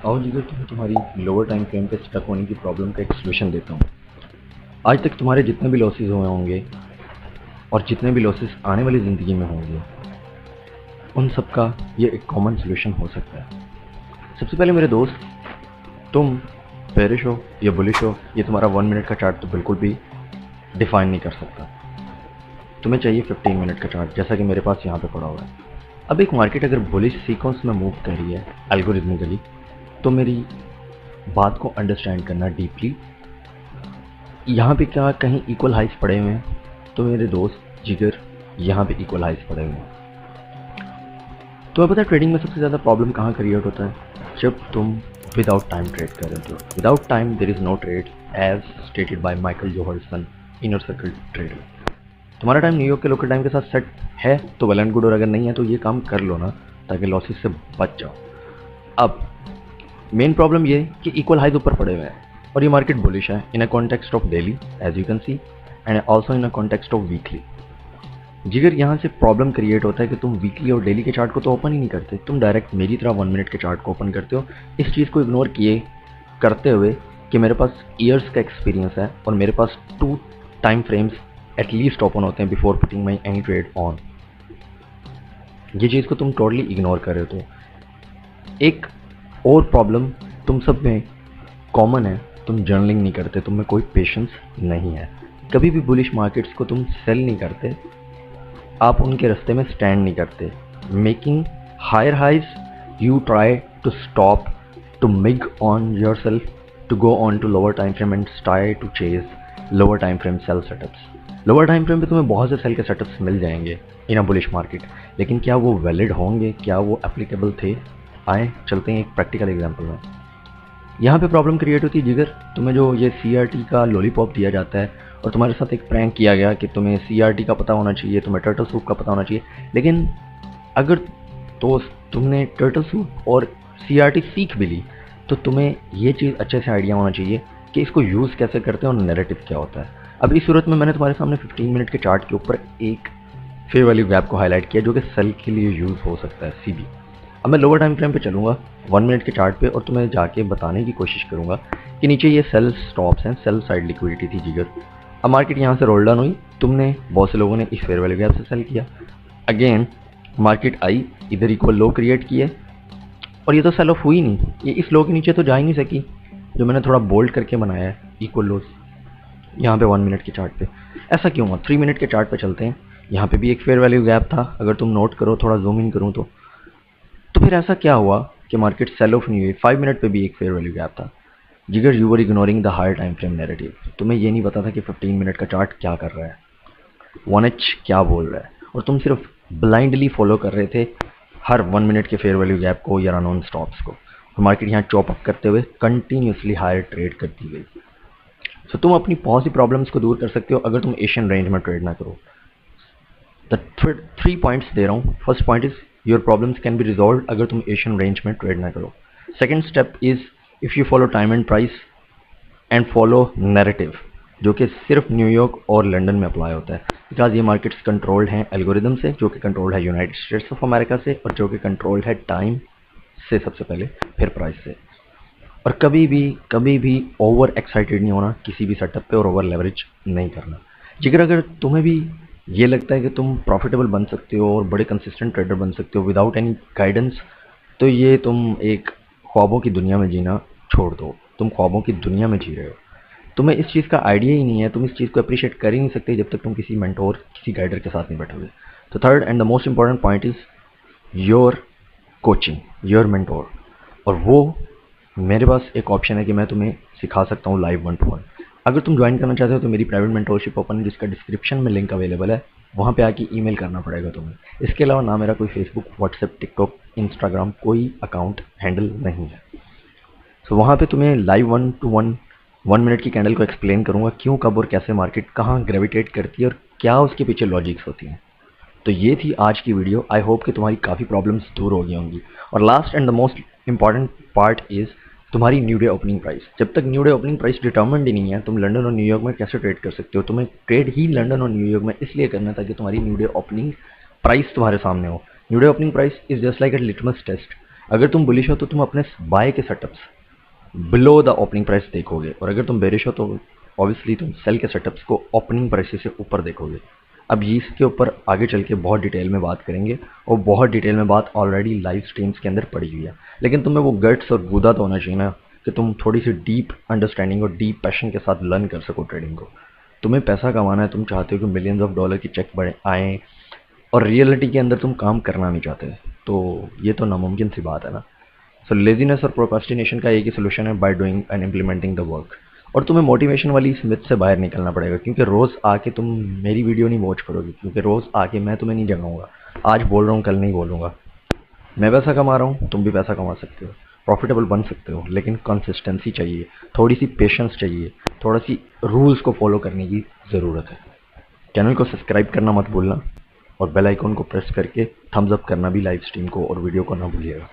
आओ जिगर तुम्हें तुम्हारी लोअर टाइम फ्रेम पे स्टक होने की प्रॉब्लम का एक सोल्यूशन देता हूँ। आज तक तुम्हारे जितने भी लॉसेस हुए होंगे और जितने भी लॉसेस आने वाली ज़िंदगी में होंगे, उन सब का ये एक कॉमन सोल्यूशन हो सकता है। सबसे पहले मेरे दोस्त, तुम बेरिश हो या बुलिश हो, ये तुम्हारा 1 मिनट का चार्ट तो बिल्कुल भी डिफाइन नहीं कर सकता। तुम्हें चाहिए 15 मिनट का चार्ट, जैसा कि मेरे पास यहाँ पे पड़ा हुआ है। अब एक मार्केट अगर बुलिश सीक्वेंस में मूव कर रही है एल्गोरिथमिकली, तो मेरी बात को अंडरस्टैंड करना डीपली। यहाँ पे क्या कहीं इक्वल हाइस पड़े हुए हैं? तो मेरे दोस्त जिगर, यहाँ पे इक्वल हाइस पड़े हुए हैं। तुम्हें पता है ट्रेडिंग में सबसे ज़्यादा प्रॉब्लम कहाँ क्रिएट होता है? जब तुम विदाउट टाइम ट्रेड कर रहे हो। Without time there is no trade, as stated by Michael Johrson, inner circle trader. तुम्हारा टाइम न्यूयॉर्क के लोकल टाइम के साथ सेट है तो वेल एंड गुड, और अगर नहीं है तो ये काम कर लो ना, ताकि लॉसेस से बच जाओ। अब मेन प्रॉब्लम ये कि इक्वल हाइज ऊपर पड़े हुए हैं और ये मार्केट बुलिश है in a context of daily, as you can see, and also in a context of weekly. Jigar, यहाँ से प्रॉब्लम क्रिएट होता है कि तुम वीकली और डेली के चार्ट को तो ओपन ही नहीं करते, तुम डायरेक्ट मेरी तरह 1 मिनट के चार्ट को ओपन करते हो, इस चीज़ को इग्नोर किए करते हुए कि मेरे पास ईयर्स का एक्सपीरियंस है और मेरे पास 2 टाइम फ्रेम्स एटलीस्ट ओपन होते हैं before putting my any trade on. ये चीज़ को तुम टोटली इग्नोर कर रहे हो। तो एक और प्रॉब्लम तुम सब में कॉमन है, तुम जर्नलिंग नहीं करते, तुम में कोई पेशेंस नहीं है। कभी भी बुलिश मार्केट्स को तुम सेल नहीं करते, आप उनके रास्ते में स्टैंड नहीं करते। Making higher highs, you try to stop, to mig on yourself, to go on to lower time frame and try to chase lower time frame sell setups. Lower time frame पे तुम्हें बहुत से cell के setups मिल जाएंगे इन a bullish market, लेकिन क्या वो valid होंगे? क्या वो एप्लीकेबल थे? आए चलते हैं एक प्रैक्टिकल एग्जाम्पल में। यहाँ पे प्रॉब्लम क्रिएट होती है जिगर, तुम्हें जो ये CRT का लॉलीपॉप दिया जाता है और तुम्हारे साथ एक प्रैंक किया गया कि तुम्हें CRT का पता होना चाहिए, तुम्हें टर्टल सूप का पता होना चाहिए, लेकिन अगर दोस्त तुमने टर्टल सूप और CRT सीख भी ली तो तुम्हें ये चीज़ अच्छे से आइडिया होना चाहिए कि इसको यूज़ कैसे करते हैं और नैरेटिव क्या होता है। अब इस सूरत में मैंने तुम्हारे सामने 15 मिनट के चार्ट के ऊपर एक फेयर वैल्यू गैप को हाईलाइट किया जो कि सेल के लिए यूज़ हो सकता है, CB। अब मैं लोअर टाइम फ्रेम पे चलूँगा 1 मिनट के चार्ट पे और तुम्हें जाके बताने की कोशिश करूँगा कि नीचे ये सेल स्टॉप्स हैं, सेल साइड लिक्विडिटी थी जिगर। अब मार्केट यहाँ से रोल डाउन हुई, तुमने बहुत से लोगों ने इस फेयर वैल्यू गैप से सेल किया। अगेन मार्केट आई, इधर इक्वल लो क्रिएट किए और ये तो सेल ऑफ हुई नहीं, ये इस लो के नीचे तो जा ही नहीं सकी, जो मैंने थोड़ा बोल्ड करके बनाया है इक्वल लोज यहाँ पे 1 मिनट के चार्ट पे। ऐसा क्यों हुआ? 3 मिनट के चार्ट पे चलते हैं। यहाँ पे भी एक फेयर वैल्यू गैप था, अगर तुम नोट करो, थोड़ा जूम इन करूँ तो फिर ऐसा क्या हुआ कि मार्केट सेल ऑफ नहीं हुई? 5 मिनट पे भी एक फेयर वैल्यू गैप था। Jigar, you were ignoring the higher time frame narrative. तुम्हें ये नहीं पता था कि 15 मिनट का चार्ट क्या कर रहा है, 1H क्या बोल रहा है, और तुम सिर्फ ब्लाइंडली फॉलो कर रहे थे हर 1 मिनट के फेयर वैल्यू गैप को या रन ऑन स्टॉप्स को। तो मार्केट यहाँ चॉप अप करते हुए कंटिन्यूसली हायर ट्रेड करती गई। तो तुम अपनी बहुत सी प्रॉब्लम्स को दूर कर सकते हो अगर तुम एशियन रेंज में ट्रेड ना करो। द 3 पॉइंट्स दे रहा हूँ। First point is your problems can be resolve अगर तुम एशियन रेंज में ट्रेड ना करो। Second step is if you follow time and price and follow narrative, जो कि सिर्फ न्यूयॉर्क और लंदन में अप्लाई होता है, बिकॉज ये मार्केट्स कंट्रोल्ड हैं एल्गोरिदम से, जो कि कंट्रोल्ड है यूनाइटेड स्टेट्स ऑफ अमेरिका से, और जो कि कंट्रोल्ड है टाइम से सबसे पहले, फिर प्राइस से। और कभी भी ओवर एक्साइटेड नहीं होना किसी भी सेटअप पे और ओवर लेवरेज नहीं करना। जिगर, अगर तुम्हें भी ये लगता है कि तुम प्रॉफिटेबल बन सकते हो और बड़े कंसिस्टेंट ट्रेडर बन सकते हो विदाउट एनी गाइडेंस, तो ये तुम एक ख्वाबों की दुनिया में जीना छोड़ दो। तुम ख्वाबों की दुनिया में जी रहे हो, तुम्हें इस चीज़ का आइडिया ही नहीं है, तुम इस चीज़ को अप्रिशिएट कर ही नहीं सकते जब तक तुम किसी मेंटोर, किसी गाइडर के साथ नहीं बैठोगे। तो third and the most important point is your coaching, your mentor. और वो मेरे पास एक ऑप्शन है कि मैं तुम्हें सिखा सकता हूँ लाइव 1-to-1। अगर तुम ज्वाइन करना चाहते हो तो मेरी प्राइवेट मेंटोरशिप ओपन है, जिसका डिस्क्रिप्शन में लिंक अवेलेबल है, वहाँ पे आके ईमेल करना पड़ेगा तुम्हें। इसके अलावा ना मेरा कोई फेसबुक, व्हाट्सएप, टिकटॉक, इंस्टाग्राम कोई अकाउंट हैंडल नहीं है। तो वहाँ पे तुम्हें लाइव 1-to-1 1 मिनट की कैंडल को एक्सप्लेन करूँगा, क्यों, कब और कैसे मार्केट कहाँ ग्रेविटेट करती है और क्या उसके पीछे लॉजिक्स होती हैं। तो ये थी आज की वीडियो। आई होप कि तुम्हारी काफ़ी प्रॉब्लम्स दूर हो गई होंगी। और last and the most important part is तुम्हारी न्यू डे ओपनिंग प्राइस। जब तक new day opening price determined ही नहीं है, तुम लंदन और न्यूयॉर्क में कैसे ट्रेड कर सकते हो? तुम्हें ट्रेड ही लंदन और न्यूयॉर्क में इसलिए करना ताकि तुम्हारी न्यू डे ओपनिंग प्राइस तुम्हारे सामने हो। New day opening price is just like a litmus test. अगर तुम बुलिश हो तो तुम अपने बाय के setups below the opening price देखोगे, और अगर तुम बेरिश हो तो ऑब्वियसली तुम सेल के सेटअप्स को ओपनिंग प्राइस से ऊपर देखोगे। अब ये इसके ऊपर आगे चल के बहुत डिटेल में बात करेंगे, और बहुत डिटेल में बात ऑलरेडी लाइव स्ट्रीम्स के अंदर पड़ी हुई है। लेकिन तुम्हें वो गट्स और गुदा तो होना चाहिए ना कि तुम थोड़ी सी डीप अंडरस्टैंडिंग और डीप पैशन के साथ लर्न कर सको ट्रेडिंग को। तुम्हें पैसा कमाना है, तुम चाहते हो कि मिलियंस ऑफ डॉलर की चेक बढ़े आए, और रियलिटी के अंदर तुम काम करना नहीं चाहते, तो ये तो नामुमकिन सी बात है ना। सो लेजीनेस और प्रोक्रास्टिनेशन का एक ही सोल्यूशन है, by doing and implementing the work. और तुम्हें मोटिवेशन वाली इस मिथ से बाहर निकलना पड़ेगा, क्योंकि रोज आके तुम मेरी वीडियो नहीं वॉच करोगे, क्योंकि रोज आके मैं तुम्हें नहीं जगाऊंगा। आज बोल रहा हूँ, कल नहीं बोलूंगा। मैं पैसा कमा रहा हूँ, तुम भी पैसा कमा सकते हो, प्रॉफिटेबल बन सकते हो, लेकिन कंसिस्टेंसी चाहिए, थोड़ी सी पेशेंस चाहिए, थोड़ा सी रूल्स को फॉलो करने की ज़रूरत है। चैनल को सब्सक्राइब करना मत भूलना, और बेल आइकॉन को प्रेस करके थम्स अप करना भी लाइव स्ट्रीम को और वीडियो को ना भूलिएगा।